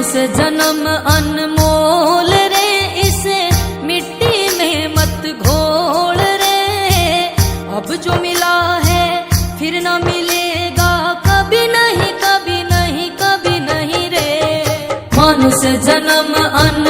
मनुष्य जन्म अनमोल रे, इसे मिट्टी में मत घोल रे। अब जो मिला है फिर न मिलेगा, कभी नहीं कभी नहीं कभी नहीं रे। मनुष्य जन्म अन